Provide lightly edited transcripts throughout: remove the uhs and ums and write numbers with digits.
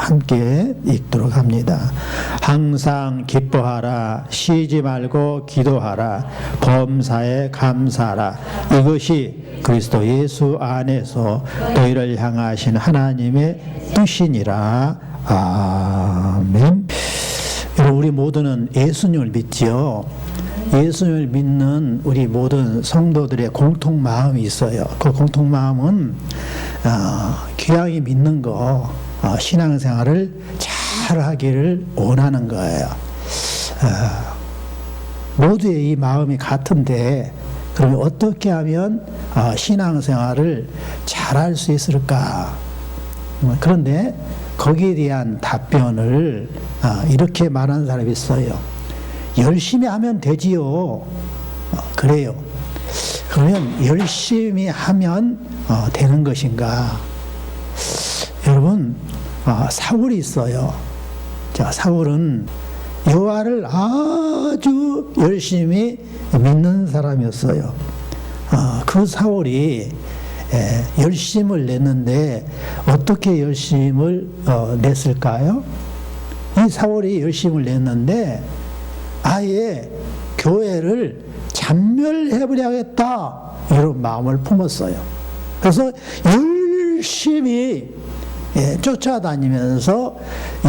함께 읽도록 합니다. 항상 기뻐하라. 쉬지 말고 기도하라. 범사에 감사하라. 이것이 그리스도 예수 안에서 너희를 향하신 하나님의 뜻이니라. 아멘. 여러분, 우리 모두는 예수님을 믿지요. 예수님을 믿는 우리 모든 성도들의 공통 마음이 있어요. 그 공통 마음은 귀하게 믿는 거, 신앙생활을 잘 하기를 원하는 거예요. 모두의 이 마음이 같은데, 그러면 어떻게 하면 신앙생활을 잘 할 수 있을까? 그런데 거기에 대한 답변을 이렇게 말하는 사람이 있어요. 열심히 하면 되지요. 그래요. 그러면 열심히 하면 되는 것인가? 여러분, 사울이 있어요. 자, 사울은 여호와를 아주 열심히 믿는 사람이었어요. 그 사울이 열심을 냈는데 어떻게 열심을 냈을까요? 이 사울이 열심을 냈는데 아예 교회를 잔멸해버려야겠다 이런 마음을 품었어요. 그래서 열심히 쫓아다니면서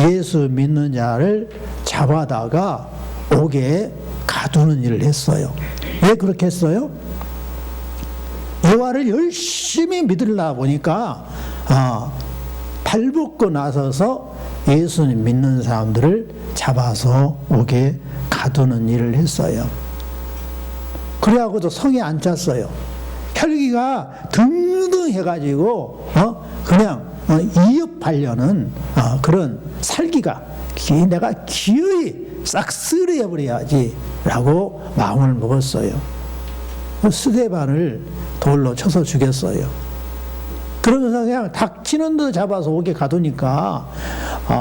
예수 믿는 자를 잡아다가 옥에 가두는 일을 했어요. 왜 그렇게 했어요? 여호와를 열심히 믿으려다 보니까 발벗고 나서서 예수님 믿는 사람들을 잡아서 옥에 가두는 일을 했어요. 그래하고도 성에 안 찼어요. 혈기가 등등 해가지고 그냥 이업하려는 그런 살기가 내가 기어이 싹 쓰러져버려야지 라고 마음을 먹었어요. 스데반을 돌로 쳐서 죽였어요. 그러면서 그냥 닥치는 데 잡아서 옥에 가두니까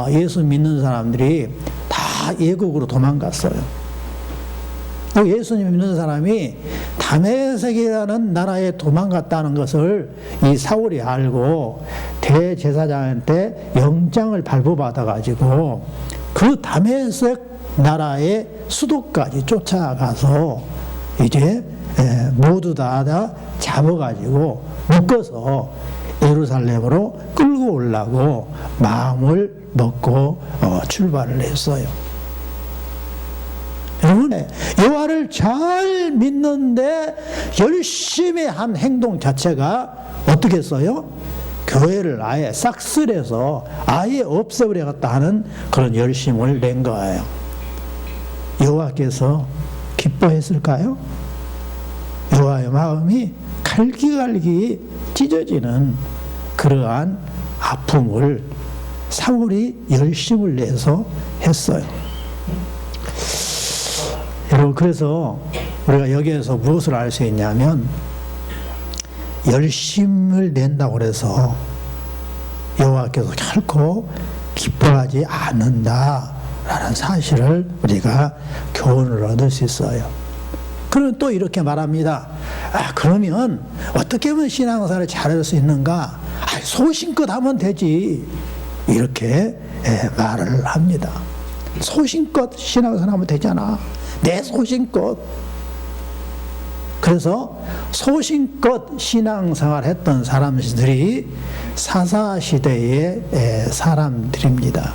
예수 믿는 사람들이 다 예국으로 도망갔어요. 예수님 믿는 사람이 다메섹이라는 나라에 도망갔다는 것을 이 사울이 알고 대제사장한테 영장을 발부받아가지고 그 다메섹 나라의 수도까지 쫓아가서 이제 모두 다 잡아가지고 묶어서 예루살렘으로 끌고 오려고 마음을 먹고 출발을 했어요. 여러분, 여호와를 잘 믿는데 열심히 한 행동 자체가 어떻게 했어요? 교회를 아예 싹쓸해서 아예 없애버려야겠다 하는 그런 열심을 낸 거예요. 여호와께서 기뻐했을까요? 여호와의 마음이 갈기갈기 찢어지는 그러한 아픔을 사울이 열심을 내서 했어요. 여러분, 그래서 우리가 여기에서 무엇을 알 수 있냐면 열심을 낸다고 해서 여호와께서 결코 기뻐하지 않는다라는 사실을 우리가 교훈을 얻을 수 있어요. 그럼 또 이렇게 말합니다. 그러면 어떻게 하면 신앙생활을 잘할 수 있는가? 소신껏 하면 되지. 이렇게 말을 합니다. 소신껏 신앙생활 하면 되잖아. 내 소신껏. 그래서 소신껏 신앙생활 했던 사람들이 사사시대의 사람들입니다.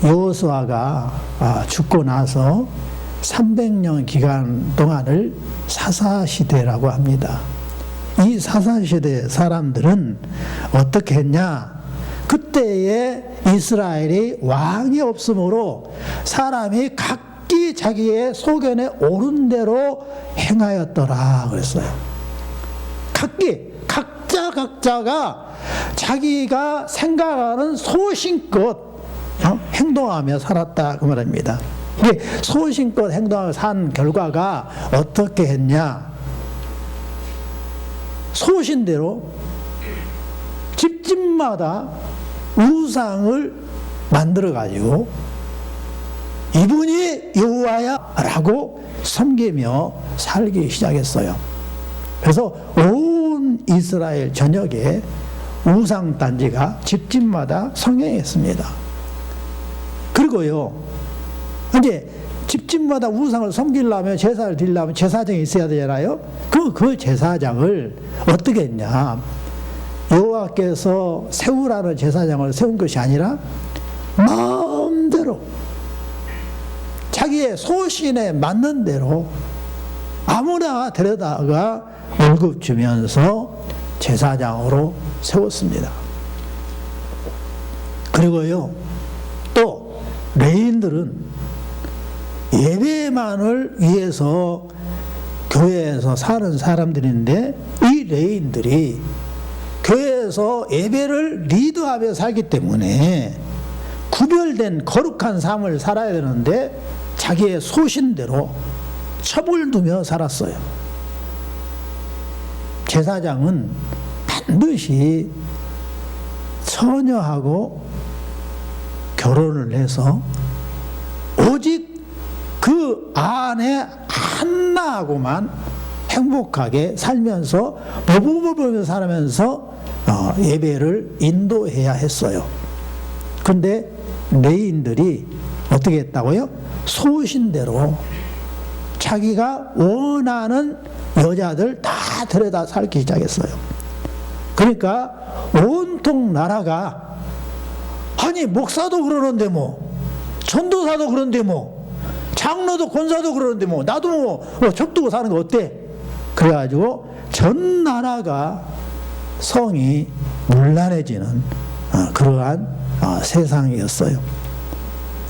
여호수아가 죽고 나서 300년 기간 동안을 사사시대라고 합니다. 이 사사시대 사람들은 어떻게 했냐? 그때에 이스라엘이 왕이 없으므로 사람이 각기 자기의 소견에 옳은 대로 행하였더라 그랬어요. 각자가 자기가 생각하는 소신껏 행동하며 살았다 그 말입니다. 소신껏 행동하며 산 결과가 어떻게 했냐? 소신대로 집집마다 우상을 만들어 가지고 이분이 여호와야 라고 섬기며 살기 시작했어요. 그래서 온 이스라엘 전역에 우상단지가 집집마다 성행했습니다. 그리고요, 이제 집집마다 우상을 섬기려면, 제사를 드리려면 제사장이 있어야 되잖아요. 그 제사장을 어떻게 했냐? 여호와께서 세우라는 제사장을 세운 것이 아니라 마음대로 자기의 소신에 맞는 대로 아무나 데려다가 월급 주면서 제사장으로 세웠습니다. 그리고요, 또 레인들은 예배만을 위해서 교회에서 사는 사람들인데, 이 레인들이 교회에서 예배를 리드하며 살기 때문에 구별된 거룩한 삶을 살아야 되는데 자기의 소신대로 첩을 두며 살았어요. 제사장은 반드시 처녀하고 결혼을 해서 오직 그 안에 한나하고만 행복하게 살면서 보보보보며 살면서 예배를 인도해야 했어요. 그런데 레인들이 어떻게 했다고요? 소신대로 자기가 원하는 여자들 다 데려다 살기 시작했어요. 그러니까 온통 나라가, 아니 목사도 그러는데 뭐, 전도사도 그런데 뭐, 장로도 권사도 그러는데 뭐, 나도 뭐 척두고 사는 거 어때? 그래가지고 전 나라가 성이 문란해지는 그러한 세상이었어요.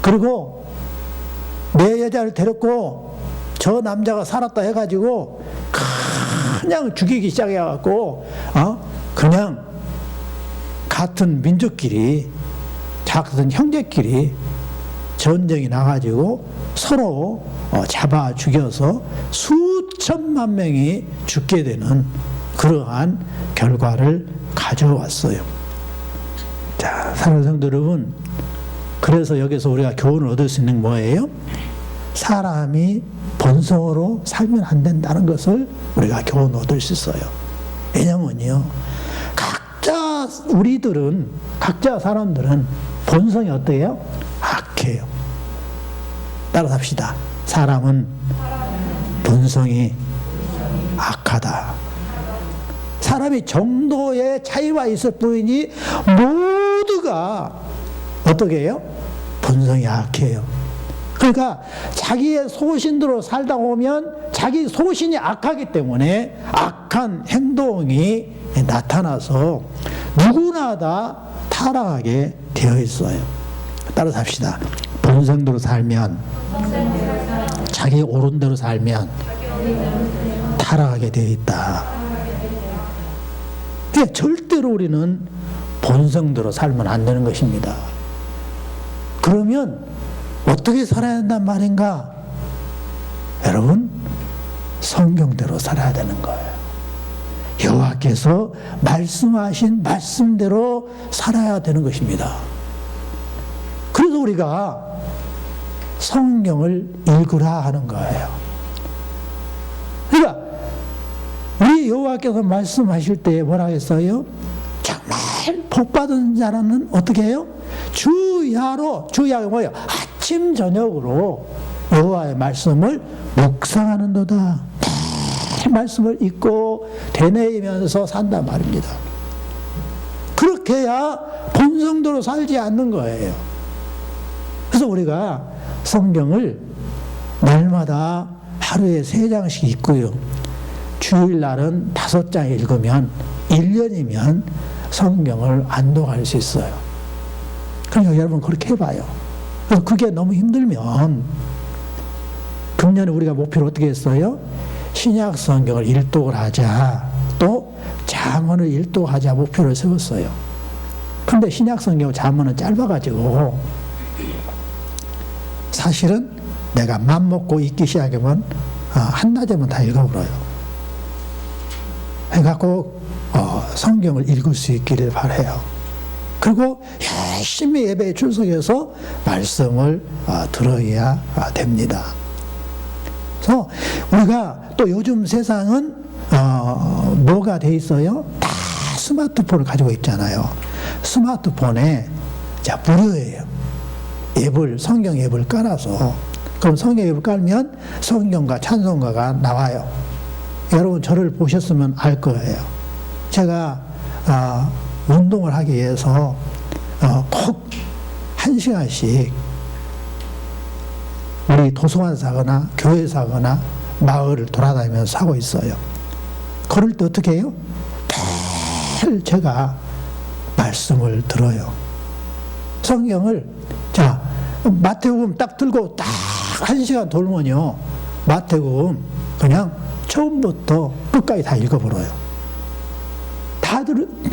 그리고 내 여자를 데렸고 저 남자가 살았다 해가지고 그냥 죽이기 시작해갖고 그냥 같은 민족끼리, 같은 형제끼리 전쟁이 나가지고 서로 잡아 죽여서 수천만 명이 죽게 되는 그러한 결과를 가져왔어요. 자, 사랑하는 성도 여러분, 그래서 여기서 우리가 교훈을 얻을 수 있는 게 뭐예요? 사람이 본성으로 살면 안 된다는 것을 우리가 교훈을 얻을 수 있어요. 왜냐면요, 각자 사람들은 본성이 어때요? 악해요. 따라합시다. 사람은 본성이 악하다. 사람이 정도의 차이가 있을 뿐이지 모두가 어떻게 해요? 본성이 악해요. 그러니까 자기의 소신대로 살다 보면 자기 소신이 악하기 때문에 악한 행동이 나타나서 누구나 다 타락하게 되어 있어요. 따라서 합시다. 본성대로 살면, 자기 옳은 대로 살면 타락하게 되어 있다. 그러니까 절대로 우리는 본성대로 살면 안 되는 것입니다. 그러면 어떻게 살아야 한단 말인가? 여러분, 성경대로 살아야 되는 거예요. 여호와께서 말씀하신 말씀대로 살아야 되는 것입니다. 그래서 우리가 성경을 읽으라 하는 거예요. 그러니까 우리 여호와께서 말씀하실 때 뭐라고 했어요? 정말 복받은 자라는 어떻게 해요? 주야가 뭐예요? 아침 저녁으로 여호와의 말씀을 묵상하는도다. 말씀을 읽고 되뇌이면서 산단 말입니다. 그렇게 해야 본성대로 살지 않는 거예요. 그래서 우리가 성경을 날마다 하루에 3장씩 읽고요, 주일날은 5장 읽으면 1년이면 성경을 안독할 수 있어요. 그러니까 여러분 그렇게 해봐요. 그게 너무 힘들면 금년에 우리가 목표를 어떻게 했어요? 신약 성경을 일독을 하자, 또 잠언을 일독하자 목표를 세웠어요. 근데 신약 성경 잠언은 짧아가지고 사실은 내가 맘먹고 읽기 시작하면 한낮에면 다 읽어버려요. 그래갖고 성경을 읽을 수 있기를 바라요. 그리고 열심히 예배에 출석해서 말씀을 들어야 됩니다. 그래서 우리가 또 요즘 세상은 뭐가 돼 있어요? 다 스마트폰을 가지고 있잖아요. 스마트폰에 자 무료예요. 앱을 성경 앱을 깔아서 그럼 성경 앱을 깔면 성경과 찬송가가 나와요. 여러분 저를 보셨으면 알 거예요. 제가 운동을 하기 위해서 꼭 1시간씩 우리 도서관에서 하거나 교회에서 하거나 마을을 돌아다니면서 하고 있어요. 그럴 때 어떻게 해요? 늘 제가 말씀을 들어요. 성경을 자 마태복음 딱 들고 딱 1시간 돌면요 마태복음 그냥 처음부터 끝까지 다 읽어버려요.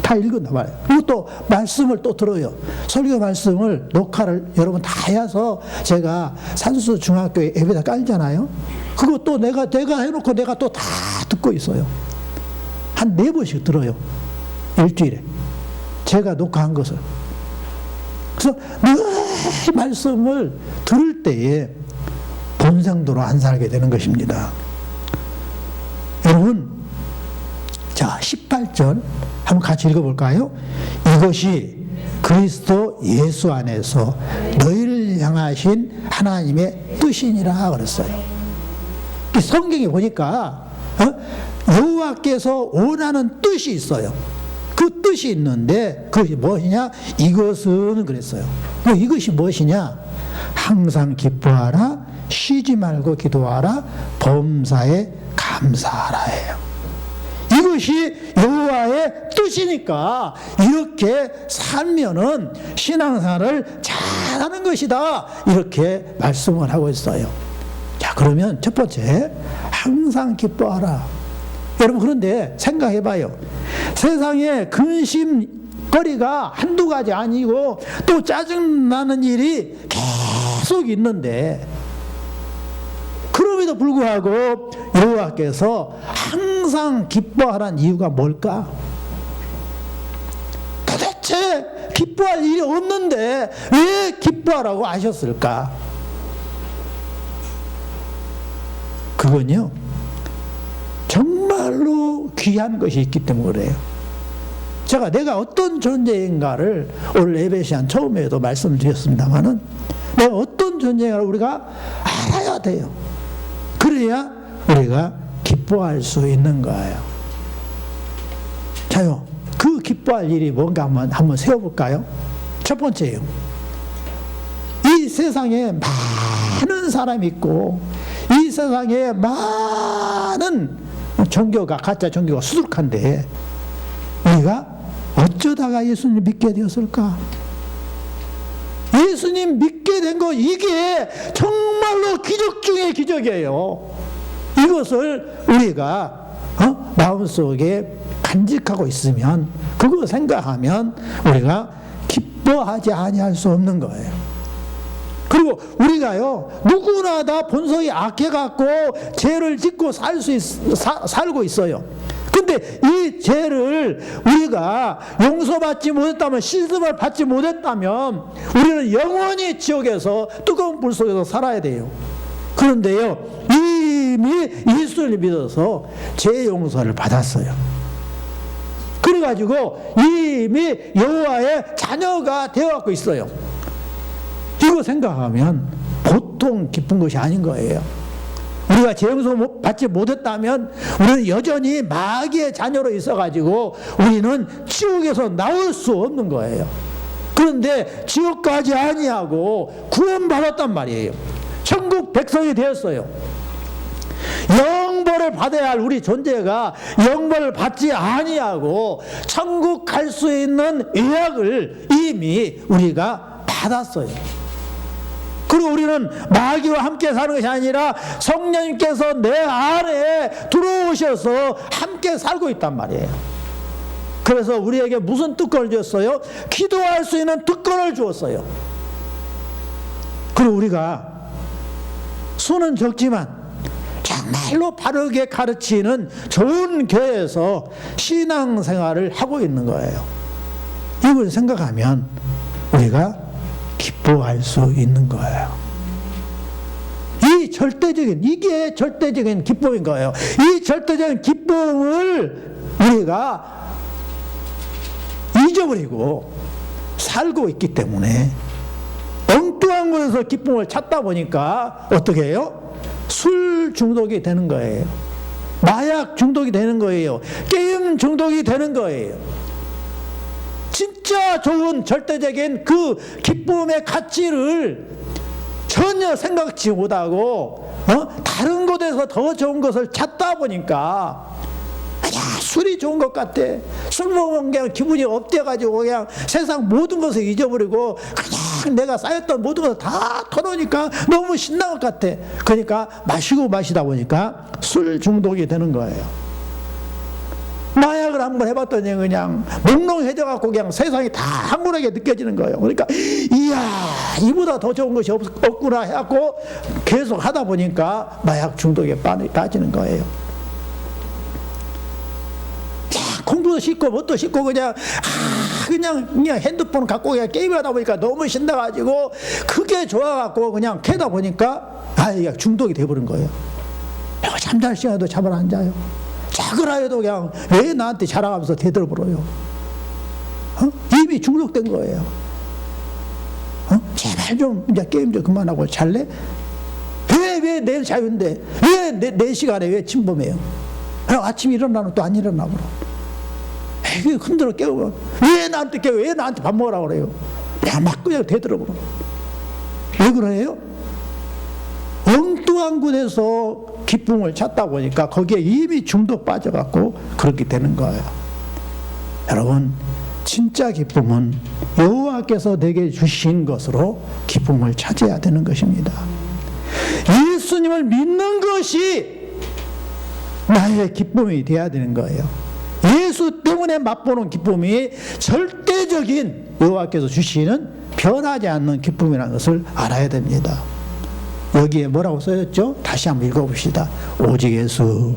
다 읽었나 봐요. 그리고 또 말씀을 또 들어요. 설교 말씀을 녹화를 여러분 다 해서 제가 산수 중학교에 앱에다 깔잖아요. 그거 또 내가 해놓고 내가 또 다 듣고 있어요. 한 4번씩 들어요. 일주일에. 제가 녹화한 것을. 그래서 늘 말씀을 들을 때에 본생도로 안 살게 되는 것입니다. 여러분, 자, 18절 한번 같이 읽어볼까요? 이것이 그리스도 예수 안에서 너희를 향하신 하나님의 뜻이니라 그랬어요. 성경에 보니까 여호와께서 원하는 뜻이 있어요. 그 뜻이 있는데 그것이 무엇이냐? 이것은 그랬어요. 이것이 무엇이냐? 항상 기뻐하라, 쉬지 말고 기도하라, 범사에 감사하라예요. 이것이 여호와의 뜻이니까 이렇게 살면은 신앙생활을 잘하는 것이다 이렇게 말씀을 하고 있어요. 자, 그러면 첫 번째 항상 기뻐하라. 여러분 그런데 생각해봐요. 세상에 근심거리가 한두 가지 아니고 또 짜증나는 일이 계속 있는데 그럼에도 불구하고 여호와께서 항상 기뻐하라는 이유가 뭘까? 도대체 기뻐할 일이 없는데 왜 기뻐하라고 하셨을까? 그건요 정말로 귀한 것이 있기 때문에 그래요. 내가 어떤 존재인가를 오늘 에베시안 처음에도 말씀드렸습니다마는 내가 어떤 존재인가를 우리가 알아야 돼요. 그래야 우리가 기뻐할 수 있는 거예요. 자요, 그 기뻐할 일이 뭔가 한번 세워볼까요? 첫 번째요. 이 세상에 많은 사람이 있고 이 세상에 많은 종교가 가짜 종교가 수두룩한데 우리가 어쩌다가 예수님을 믿게 되었을까? 예수님 믿게 된 거 이게 정말로 기적 중의 기적이에요. 이것을 우리가 마음속에 간직하고 있으면 그거 생각하면 우리가 기뻐하지 아니할 수 없는 거예요. 그리고 우리가요 누구나 다 본성이 악해갖고 죄를 짓고 살고 있어요. 근데 이 죄를 우리가 용서받지 못했다면, 신습을 받지 못했다면 우리는 영원히 지옥에서 뜨거운 불 속에서 살아야 돼요. 그런데요 이미 예수를 믿어서 죄 용서를 받았어요. 그래가지고 이미 여호와의 자녀가 되어갖고 있어요. 이거 생각하면 보통 기쁜 것이 아닌 거예요. 우리가 죄 용서 받지 못했다면 우리는 여전히 마귀의 자녀로 있어가지고 우리는 지옥에서 나올 수 없는 거예요. 그런데 지옥 가지 아니하고 구원받았단 말이에요. 천국 백성이 되었어요. 영벌을 받아야 할 우리 존재가 영벌을 받지 아니하고 천국 갈 수 있는 예약을 이미 우리가 받았어요. 그리고 우리는 마귀와 함께 사는 것이 아니라 성령님께서 내 안에 들어오셔서 함께 살고 있단 말이에요. 그래서 우리에게 무슨 특권을 줬어요? 기도할 수 있는 특권을 주었어요. 그리고 우리가 수는 적지만 정말로 바르게 가르치는 좋은 교회에서 신앙생활을 하고 있는 거예요. 이걸 생각하면 우리가 기뻐할 수 있는 거예요. 이게 절대적인 기쁨인 거예요. 이 절대적인 기쁨을 우리가 잊어버리고 살고 있기 때문에 엉뚱한 곳에서 기쁨을 찾다 보니까 어떻게 해요? 술 중독이 되는 거예요. 마약 중독이 되는 거예요. 게임 중독이 되는 거예요. 진짜 좋은 절대적인 그 기쁨의 가치를 전혀 생각지 못하고 다른 곳에서 더 좋은 것을 찾다 보니까 그냥 술이 좋은 것 같아. 술 먹으면 그냥 기분이 업돼가지고 그냥 세상 모든 것을 잊어버리고 그냥 내가 쌓였던 모든 것을 다 털어놓으니까 너무 신난 것 같아. 그러니까 마시다 보니까 술 중독이 되는 거예요. 마약을 한번 해봤더니 그냥 몽롱해져갖고 그냥 세상이 다 황홀하게 느껴지는 거예요. 그러니까 이야, 이보다 더 좋은 것이 없구나 해갖고 계속 하다 보니까 마약 중독에 빠지는 거예요. 공부도 쉽고 뭣도 쉽고 그냥 핸드폰 갖고 그냥 게임을 하다 보니까 너무 신나가지고 그게 좋아갖고 그냥 캐다 보니까 이게 중독이 돼버린 거예요. 잠잘 시간에도 잠을 안 자요. 자그라 해도 그냥 왜 나한테 자랑하면서 대들어버려요. 이미 중독된 거예요. 제발 좀 이제 게임 좀 그만하고 잘래? 왜 내일 자유인데 왜 내 시간에 왜 침범해요? 아침에 일어나면 또 안 일어나 버려. 흔들어 깨우면 왜 나한테 깨워? 왜 나한테 밥 먹으라고 그래요? 막 그냥 대들어버려. 왜 그래요? 엉뚱한 곳에서 기쁨을 찾다 보니까 거기에 이미 중독 빠져갖고 그렇게 되는 거예요. 여러분, 진짜 기쁨은 여호와께서 내게 주신 것으로 기쁨을 찾아야 되는 것입니다. 예수님을 믿는 것이 나의 기쁨이 되어야 되는 거예요. 예수 때문에 맛보는 기쁨이 절대적인 여호와께서 주시는 변하지 않는 기쁨이라는 것을 알아야 됩니다. 여기에 뭐라고 써있죠? 다시 한번 읽어봅시다. 오직 예수.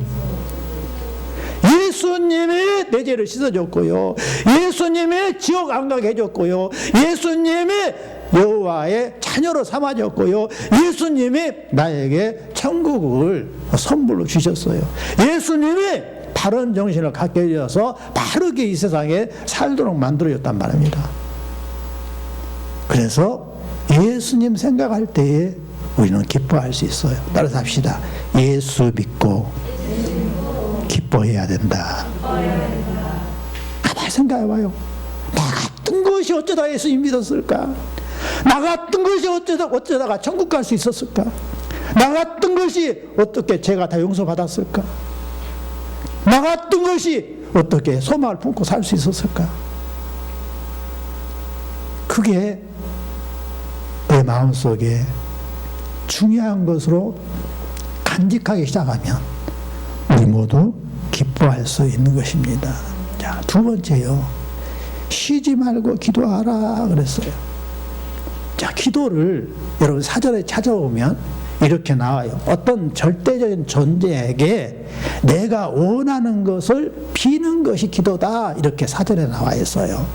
예수님이 내 죄를 씻어줬고요. 예수님이 지옥 안 가게 해줬고요. 예수님이 여호와의 자녀로 삼아줬고요. 예수님이 나에게 천국을 선물로 주셨어요. 예수님이 바른 정신을 갖게 해줘서 바르게 이 세상에 살도록 만들어줬단 말입니다. 그래서 예수님 생각할 때에 우리는 기뻐할 수 있어요. 따라서 합시다. 예수 믿고 기뻐해야 된다. 가만히 생각해봐요. 나 같은 것이 어쩌다 예수님 믿었을까? 나 같은 것이 어쩌다가 천국 갈 수 있었을까? 나 같은 것이 어떻게 죄가 다 용서받았을까? 나 같은 것이 어떻게 소망을 품고 살 수 있었을까? 그게 내 마음속에 중요한 것으로 간직하기 시작하면 우리 모두 기뻐할 수 있는 것입니다. 자, 두 번째요. 쉬지 말고 기도하라 그랬어요. 자, 기도를 여러분 사전에 찾아보면 이렇게 나와요. 어떤 절대적인 존재에게 내가 원하는 것을 비는 것이 기도다. 이렇게 사전에 나와 있어요.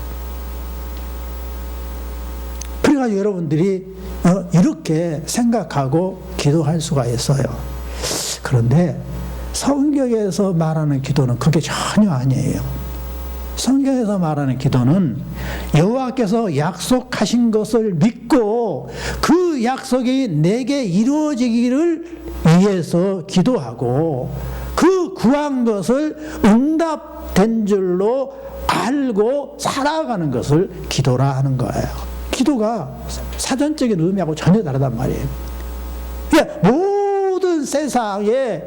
그래가지고 여러분들이 이렇게 생각하고 기도할 수가 있어요. 그런데 성경에서 말하는 기도는 그게 전혀 아니에요. 성경에서 말하는 기도는 여호와께서 약속하신 것을 믿고 그 약속이 내게 이루어지기를 위해서 기도하고 그 구한 것을 응답된 줄로 알고 살아가는 것을 기도라 하는 거예요. 기도가 사전적인 의미하고 전혀 다르단 말이에요. 그러니까 모든 세상의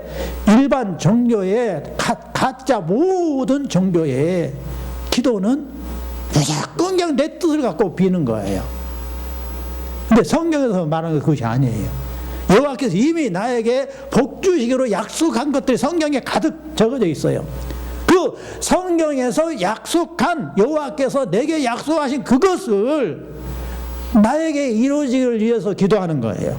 일반 종교의 가짜 모든 종교의 기도는 무조건 그냥 내 뜻을 갖고 비는 거예요. 근데 성경에서 말하는 그것이 아니에요. 여호와께서 이미 나에게 복 주시기로 약속한 것들이 성경에 가득 적어져 있어요. 그 성경에서 약속한 여호와께서 내게 약속하신 그것을 나에게 이루어지기를 위해서 기도하는 거예요.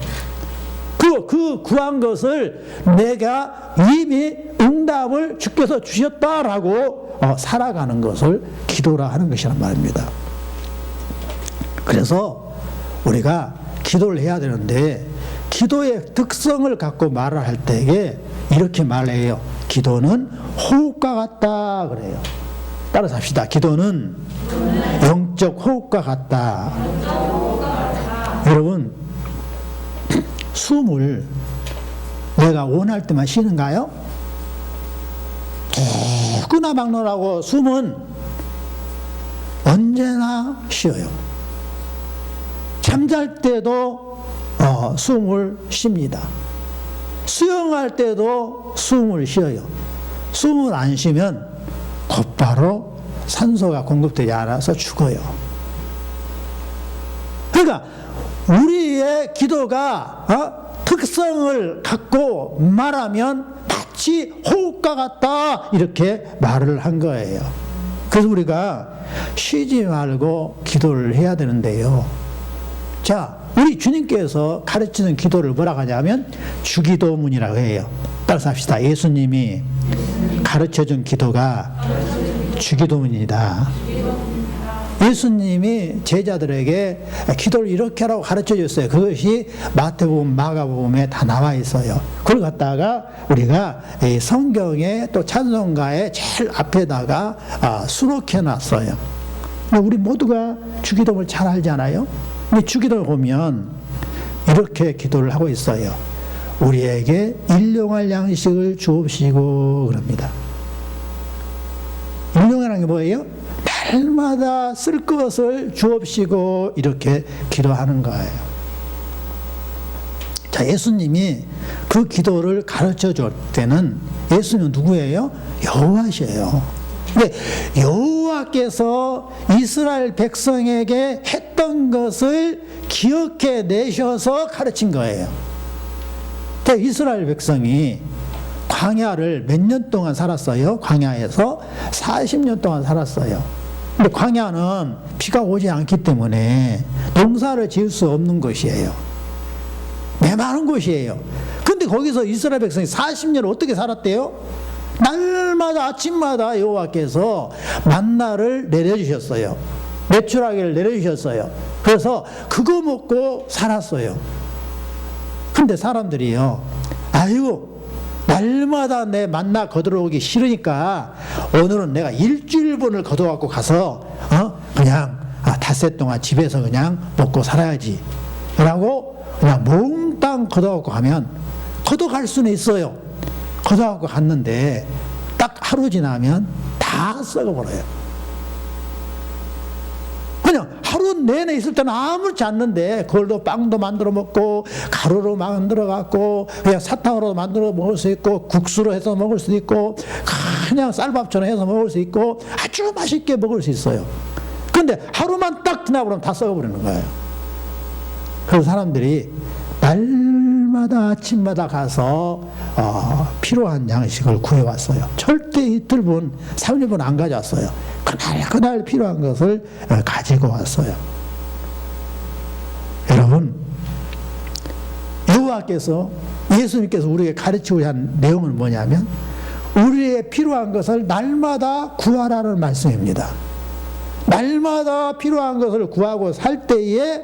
그 구한 것을 내가 이미 응답을 주께서 주셨다라고 살아가는 것을 기도라 하는 것이란 말입니다. 그래서 우리가 기도를 해야 되는데 기도의 특성을 갖고 말을 할 때에 이렇게 말해요. 기도는 호흡과 같다 그래요. 따라서 합시다. 기도는 영적 호흡과 같다. 여러분, 숨을 내가 원할 때만 쉬는가요? 개구나 막노라고 숨은 언제나 쉬어요. 잠잘 때도 숨을 쉽니다. 수영할 때도 숨을 쉬어요. 숨을 안 쉬면 곧바로 산소가 공급되지 않아서 죽어요. 그러니까 우리의 기도가 특성을 갖고 말하면 마치 호흡과 같다 이렇게 말을 한 거예요. 그래서 우리가 쉬지 말고 기도를 해야 되는데요. 자, 우리 주님께서 가르치는 기도를 뭐라고 하냐면 주기도문이라고 해요. 따라서 합시다. 예수님이 가르쳐준 기도가 주기도문이다. 예수님이 제자들에게 기도를 이렇게 하라고 가르쳐 줬어요. 그것이 마태복음, 마가복음에 다 나와 있어요. 그걸 갖다가 우리가 이 성경에 또 찬송가의 제일 앞에다가 수록해 놨어요. 우리 모두가 주기도문을 잘 알잖아요. 이 주기도를 보면 이렇게 기도를 하고 있어요. 우리에게 일용할 양식을 주옵시고 그럽니다. 일용이라는 게 뭐예요? 날마다 쓸 것을 주옵시고 이렇게 기도하는 거예요. 자, 예수님이 그 기도를 가르쳐 줄 때는 예수님은 누구예요? 여호와시에요. 근데 여호와께서 이스라엘 백성에게 했던 것을 기억해 내셔서 가르친 거예요. 이스라엘 백성이 광야를 몇 년 동안 살았어요? 광야에서 40년 동안 살았어요. 근데 광야는 비가 오지 않기 때문에 농사를 지을 수 없는 곳이에요. 메마른 곳이에요. 근데 거기서 이스라엘 백성이 40년을 어떻게 살았대요? 날마다 아침마다 여호와께서 만나를 내려주셨어요. 메추라기를 내려주셨어요. 그래서 그거 먹고 살았어요. 근데 사람들이요, 아이고 날마다 내 만나 거들어오기 싫으니까 오늘은 내가 일주일분을 거둬갖고 가서 그냥 닷새 동안 집에서 그냥 먹고 살아야지 라고 그냥 몽땅 거둬갖고 가면 거둬갈 수는 있어요. 거둬갖고 갔는데 딱 하루 지나면 다 썩어버려요. 그냥 하루 내내 있을 때는 아무렇지 않는데 그걸로 빵도 만들어 먹고 가루로 만들어 갖고 그냥 사탕으로 만들어 먹을 수 있고 국수로 해서 먹을 수 있고 그냥 쌀밥처럼 해서 먹을 수 있고 아주 맛있게 먹을 수 있어요. 근데 하루만 딱 지나버리면 다 썩어버리는 거예요. 그래서 사람들이 날마다 아침마다 가서 필요한 양식을 구해왔어요. 절대 이틀분, 3일분 안 가져왔어요. 그날 필요한 것을 가지고 왔어요. 여러분, 여호와께서, 예수님께서 우리에게 가르치고자 하는 내용은 뭐냐면 우리의 필요한 것을 날마다 구하라는 말씀입니다. 날마다 필요한 것을 구하고 살 때에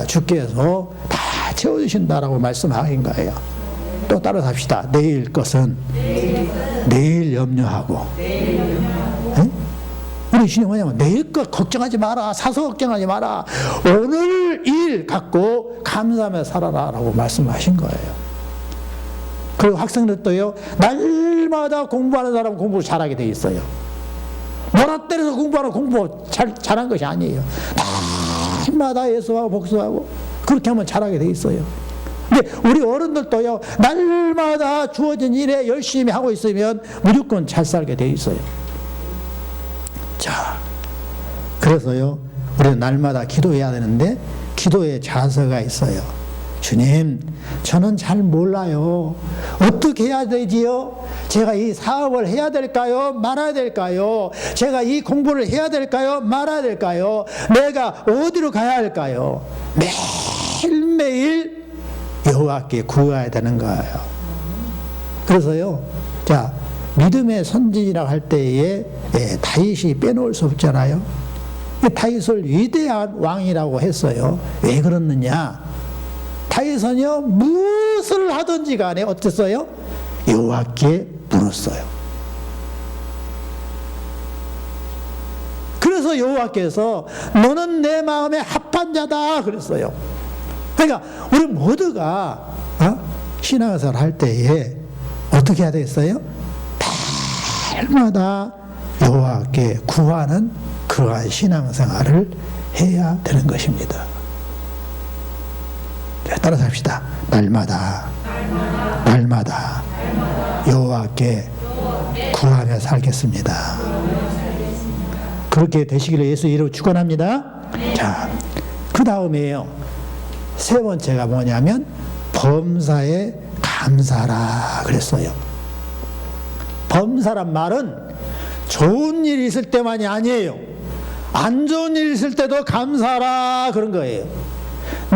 주께서 다 채워주신다라고 말씀하신 거예요. 또 따라서 합시다. 내일 것은 내일 염려하고. 우리 주님 뭐냐면 내일 것 걱정하지 마라. 사서 걱정하지 마라. 오늘 일 갖고 감사하며 살아라 라고 말씀하신 거예요. 그리고 학생들도요, 날마다 공부하는 사람은 공부를 잘하게 돼 있어요. 뭐라 때려서 공부하는 공부 잘한 것이 아니에요. 날마다 예수하고 복수하고 그렇게 하면 잘하게 돼 있어요. 근데 우리 어른들도요, 날마다 주어진 일에 열심히 하고 있으면 무조건 잘 살게 돼 있어요. 자, 그래서요, 우리는 날마다 기도해야 되는데 기도의 자세가 있어요. 주님, 저는 잘 몰라요. 어떻게 해야 되지요? 제가 이 사업을 해야 될까요? 말아야 될까요? 제가 이 공부를 해야 될까요? 말아야 될까요? 내가 어디로 가야 할까요? 매일매일 여호와께 구해야 되는 거예요. 그래서요, 자, 믿음의 선진이라고 할 때에 다윗이 빼놓을 수 없잖아요. 다윗을 위대한 왕이라고 했어요. 왜 그렇느냐? 다윗은요, 무엇을 하든지 간에 어땠어요? 여호와께 물었어요. 그래서 그래서 여호와께서 너는 내 마음에 합한 자다 그랬어요. 그러니까 우리 모두가 신앙생활 할 때에 어떻게 해야 되겠어요? 날마다 여호와께 구하는 그러한 신앙생활을 해야 되는 것입니다. 따라서 합시다. 날마다 여호와께 구하며 살겠습니다. 그렇게 되시기를 예수 이름으로 축원합니다. 자, 그 다음에요. 세 번째가 뭐냐면 범사에 감사라 그랬어요. 범사란 말은 좋은 일이 있을 때만이 아니에요. 안 좋은 일이 있을 때도 감사하라 그런 거예요.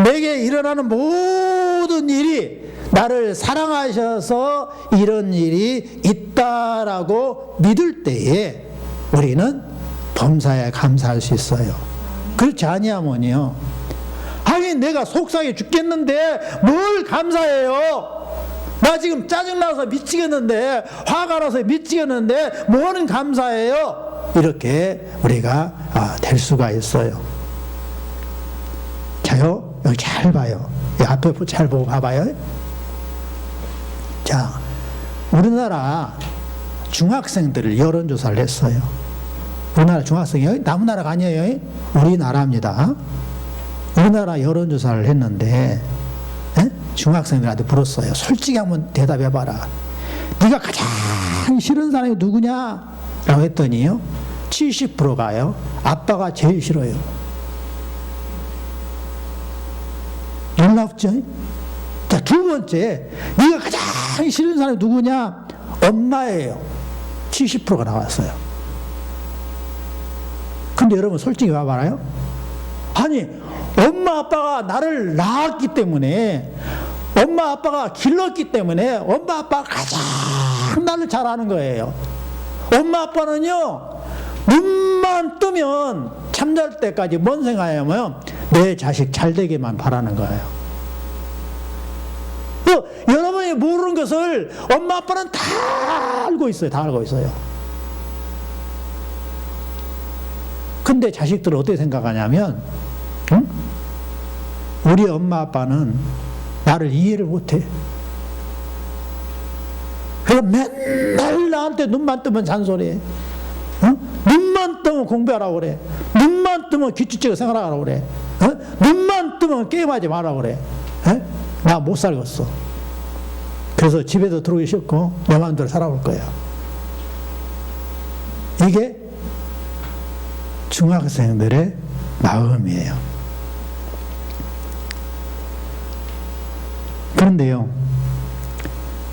내게 일어나는 모든 일이 나를 사랑하셔서 이런 일이 있다라고 믿을 때에 우리는 범사에 감사할 수 있어요. 그렇지 아니하면요, 아니 내가 속상해 죽겠는데 뭘 감사해요? 나 지금 짜증나서 미치겠는데, 화가 나서 미치겠는데 뭐는 감사해요? 이렇게 우리가 될 수가 있어요. 자요, 여기 잘 봐요. 이 앞에 잘 보고 봐봐요. 자, 우리나라 중학생들을 여론조사를 했어요. 우리나라 중학생이요? 남은 나라가 아니에요. 우리나라입니다. 우리나라 여론조사를 했는데 중학생들한테 물었어요. 솔직히 한번 대답해봐라. 네가 가장 싫은 사람이 누구냐? 라고 했더니요, 70%가요 아빠가 제일 싫어요. 놀랍죠? 자, 두 번째, 네가 가장 싫은 사람이 누구냐? 엄마예요. 70%가 나왔어요. 근데 여러분 솔직히 봐봐요. 아니, 엄마 아빠가 나를 낳았기 때문에, 엄마 아빠가 길렀기 때문에 엄마 아빠가 가장 나를 잘 아는 거예요. 엄마 아빠는요, 눈만 뜨면 잠잘 때까지 뭔 생각하냐면 내 자식 잘 되기만 바라는 거예요. 여러분이 모르는 것을 엄마 아빠는 다 알고 있어요. 다 알고 있어요. 근데 자식들은 어떻게 생각하냐면, 우리 엄마 아빠는 나를 이해를 못해. 그래서 맨날 나한테 눈만 뜨면 잔소리해. 눈만 뜨면 공부하라고 그래. 눈만 뜨면 규칙적으로 생활하라고 그래. 눈만 뜨면 게임하지 말라고 그래. 나 못 살겠어. 그래서 집에도 들어오기 싫고 내 마음대로 살아볼 거야. 이게 중학생들의 마음이에요. 그런데요,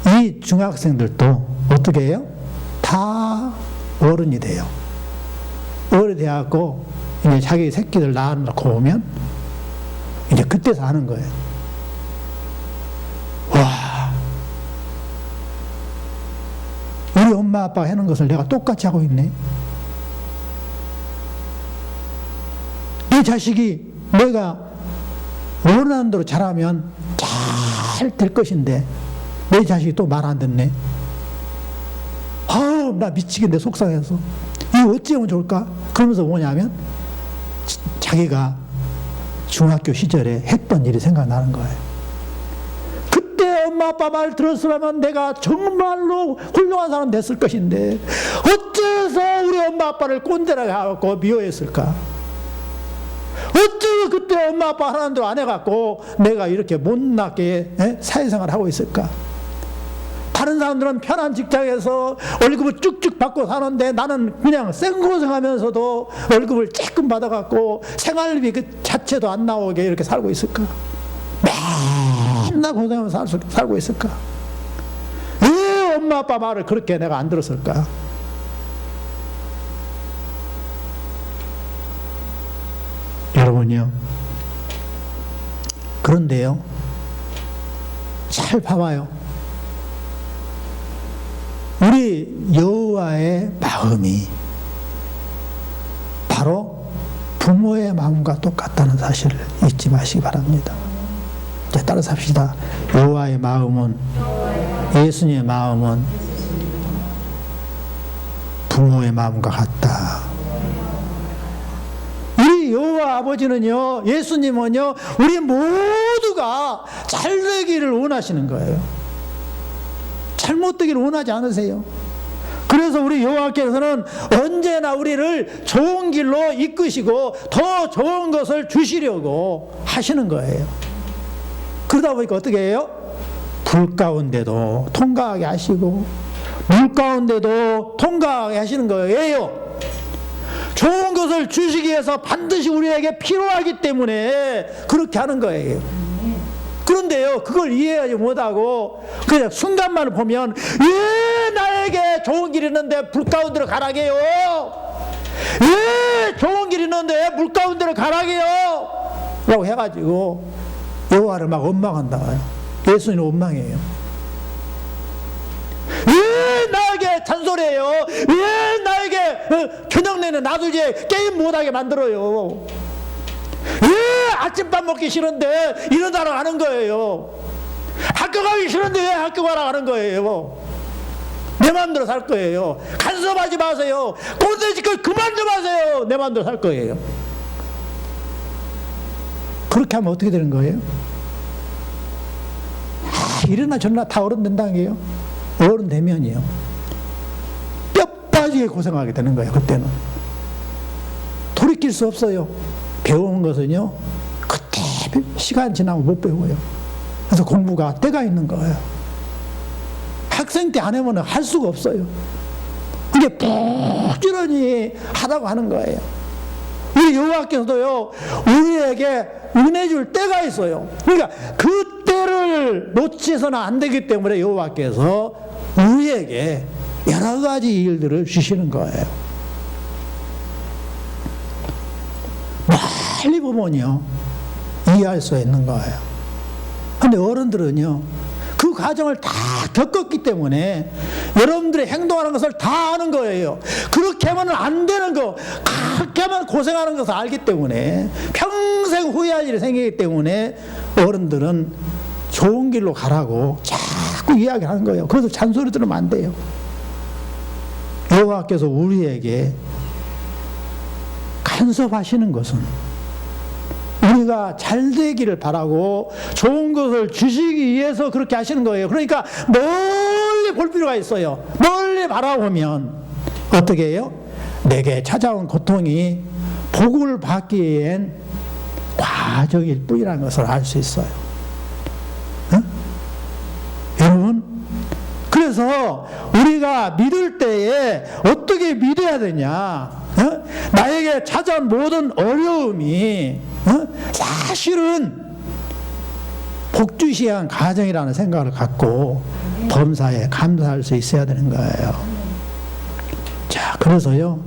이 중학생들도 어떻게 해요? 다 어른이 돼요. 어른이 돼갖고 이제 자기 새끼들 낳아놓고 오면 이제 그때서 하는 거예요. 와, 우리 엄마 아빠가 하는 것을 내가 똑같이 하고 있네. 내 자식이 내가 원하는 대로 잘하면 잘 될 것인데 내 자식이 또 말 안 듣네. 아우, 나 미치겠네, 속상해서. 이거 어찌 하면 좋을까? 그러면서 뭐냐면 자기가 중학교 시절에 했던 일이 생각나는 거예요. 그때 엄마 아빠 말 들었으면 내가 정말로 훌륭한 사람 됐을 것인데 어째서 우리 엄마 아빠를 꼰대라고 하고 미워했을까? 어째서 그때 엄마 아빠 하라는 대로 안 해갖고 내가 이렇게 못나게 사회생활을 하고 있을까? 다른 사람들은 편한 직장에서 월급을 쭉쭉 받고 사는데 나는 그냥 생고생하면서도 월급을 조금 받아갖고 생활비 그 자체도 안 나오게 이렇게 살고 있을까? 맨날 고생하면서 살고 있을까? 왜 엄마 아빠 말을 그렇게 내가 안 들었을까? 여러분요, 그런데요, 잘 봐봐요. 우리 여호와의 마음이 바로 부모의 마음과 똑같다는 사실을 잊지 마시기 바랍니다. 자, 따라서 합시다. 여호와의 마음은, 예수님의 마음은 부모의 마음과 같다. 우리 여호와 아버지는요, 예수님은요, 우리 모두가 잘 되기를 원하시는 거예요. 잘못되기를 원하지 않으세요. 그래서 우리 여호와께서는 언제나 우리를 좋은 길로 이끄시고 더 좋은 것을 주시려고 하시는 거예요. 그러다 보니까 어떻게 해요? 불 가운데도 통과하게 하시고 물 가운데도 통과하게 하시는 거예요. 좋은 것을 주시기 위해서 반드시 우리에게 필요하기 때문에 그렇게 하는 거예요. 그런데요, 그걸 이해하지 못하고 그냥 순간만 보면 왜 나에게 좋은 길이 있는데 불 가운데로 가라게요? 왜 좋은 길이 있는데 물 가운데로 가라게요? 라고 해가지고 여호와를 막 원망한다. 예수님은 원망해요. 왜 나에게 잔소리해요? 왜 나에게 저녁 내내 놔두지 게임 못하게 만들어요? 왜 아침밥 먹기 싫은데 일어나러 가는 거예요? 학교 가기 싫은데 왜 학교 가러 가는 거예요? 내 마음대로 살 거예요. 간섭하지 마세요. 꼰대짓걸 그만 좀 하세요. 내 마음대로 살 거예요. 그렇게 하면 어떻게 되는 거예요? 이러나 저러나 다 어른 된다는 게요. 어른 되면이요, 뼈 빠지게 고생하게 되는 거예요. 그때는 돌이킬 수 없어요. 배우는 것은요, 그때 시간 지나면 못 배워요. 그래서 공부가 때가 있는 거예요. 학생 때 안 하면 할 수가 없어요. 이게 부지런히 하다고 하는 거예요. 우리 여호와께서도요, 우리에게 은혜 줄 때가 있어요. 그러니까 그 때를 놓치서는 안 되기 때문에 여호와께서 우리에게 여러 가지 일들을 주시는 거예요. 멀리 보면요, 이해할 수 있는 거예요. 근데 어른들은요, 그 과정을 다 겪었기 때문에 여러분들이 행동하는 것을 다 아는 거예요. 그렇게 하면 안 되는 거, 그렇게 하면 고생하는 것을 알기 때문에 평생 후회할 일이 생기기 때문에 어른들은 좋은 길로 가라고 자꾸 이야기하는 거예요. 그래서 잔소리 들으면 안 돼요. 여호와께서 우리에게 간섭하시는 것은 우리가 잘 되기를 바라고 좋은 것을 주시기 위해서 그렇게 하시는 거예요. 그러니까 멀리 볼 필요가 있어요. 멀리 바라보면 어떻게 해요? 내게 찾아온 고통이 복을 받기엔 과정일 뿐이라는 것을 알 수 있어요. 어? 여러분, 그래서 우리가 믿을 때에 어떻게 믿어야 되냐? 나에게 찾아온 모든 어려움이 사실은 복주시한 가정이라는 생각을 갖고 범사에 감사할 수 있어야 되는 거예요. 자, 그래서요,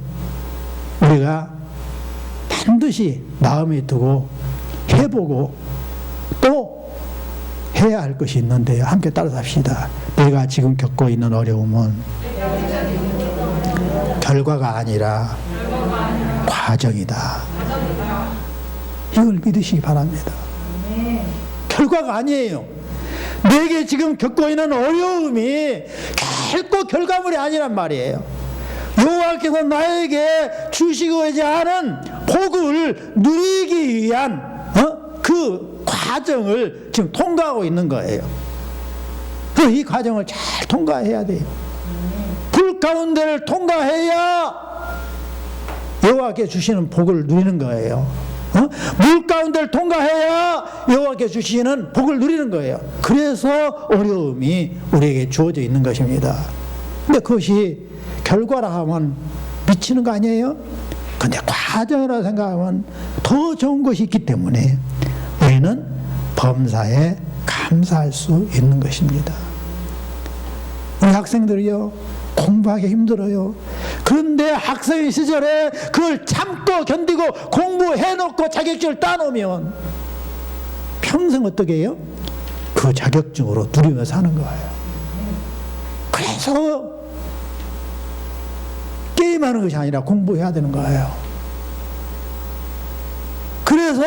우리가 반드시 마음에 두고 해보고 또 해야 할 것이 있는데요. 함께 따라서 합시다. 내가 지금 겪고 있는 어려움은 결과가 아니라 과정이다. 이걸 믿으시기 바랍니다. 결과가 아니에요. 내게 지금 겪고 있는 어려움이 결코 결과물이 아니란 말이에요. 여호와께서 나에게 주시고자 하는 복을 누리기 위한 그 과정을 지금 통과하고 있는 거예요. 그래서 이 과정을 잘 통과해야 돼요. 불 가운데를 통과해야 여호와께 주시는 복을 누리는 거예요. 물 가운데를 통과해야 여호와께 주시는 복을 누리는 거예요. 그래서 어려움이 우리에게 주어져 있는 것입니다. 근데 그것이 결과라 하면 미치는 거 아니에요? 근데 과정이라 생각하면 더 좋은 것이 있기 때문에 우리는 범사에 감사할 수 있는 것입니다. 우리 학생들이요, 공부하기 힘들어요. 그런데 학생 시절에 그걸 참고 견디고 공부해놓고 자격증을 따놓으면 평생 어떻게 해요? 그 자격증으로 누리며 사는 거예요. 그래서 게임하는 것이 아니라 공부해야 되는 거예요. 그래서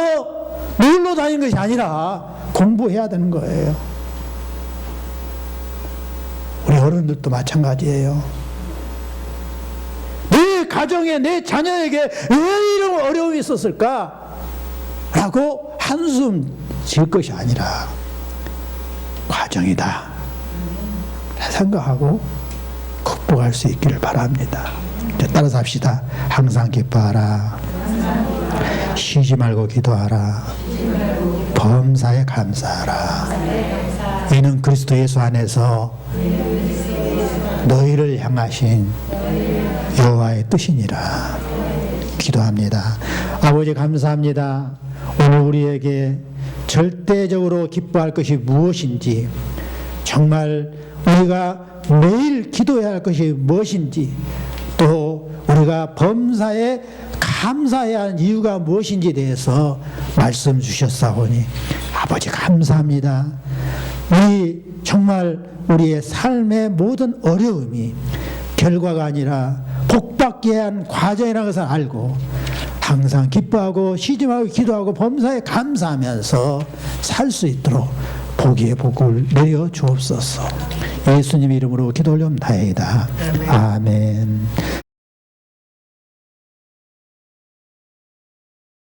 놀러 다니는 것이 아니라 공부해야 되는 거예요. 우리 어른들도 마찬가지예요. 내 가정에 내 자녀에게 왜 이런 어려움이 있었을까? 라고 한숨 질 것이 아니라 과정이다 생각하고 극복할 수 있기를 바랍니다. 따라서 합시다. 항상 기뻐하라. 쉬지 말고 기도하라. 범사에 감사하라. 이는 그리스도 예수 안에서 너희를 향하신 여호와의 뜻이니라. 기도합니다. 아버지 감사합니다. 오늘 우리에게 절대적으로 기뻐할 것이 무엇인지, 정말 우리가 매일 기도해야 할 것이 무엇인지, 또 우리가 범사에 감사해야 하는 이유가 무엇인지에 대해서 말씀 주셨사오니 아버지 감사합니다. 정말 우리의 삶의 모든 어려움이 결과가 아니라 복받게 한 과정이라는 것을 알고 항상 기뻐하고 쉬지 말고 기도하고 범사에 감사하면서 살 수 있도록 복의 복을 내려 주옵소서. 예수님 이름으로 기도 올려옵나이다. 아멘.